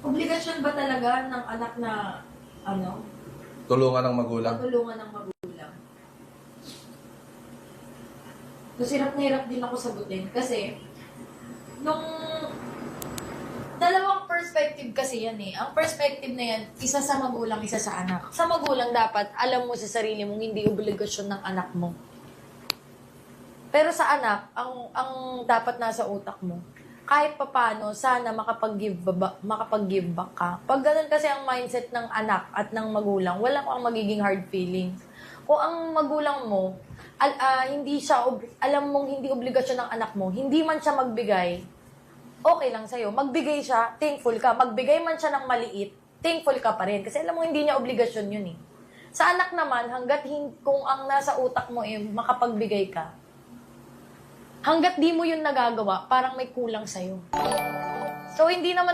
Obligasyon ba talaga ng anak na, Tulungan ng magulang. matulungan ng magulang? Kasi hirap na hirap din ako sagutin. Kasi, nung dalawang perspective kasi yan eh. Ang perspective na yan, isa sa magulang, isa sa anak. Sa magulang dapat, alam mo sa sarili mong hindi obligasyon ng anak mo. Pero sa anak, ang dapat nasa utak mo, kahit papano, sana makapag-give back ka. Pag ganun kasi ang mindset ng anak at ng magulang, wala kang magiging hard feelings. Kung ang magulang mo, hindi siya, alam mong hindi obligasyon ng anak mo, hindi man siya magbigay, okay lang sa'yo. Magbigay siya, thankful ka. Magbigay man siya ng maliit, thankful ka pa rin. Kasi alam mo, hindi niya obligasyon yun eh. Sa anak naman, kung ang nasa utak mo eh, makapagbigay ka, hanggat di mo yun nagagawa, parang may kulang sa'yo. So, hindi naman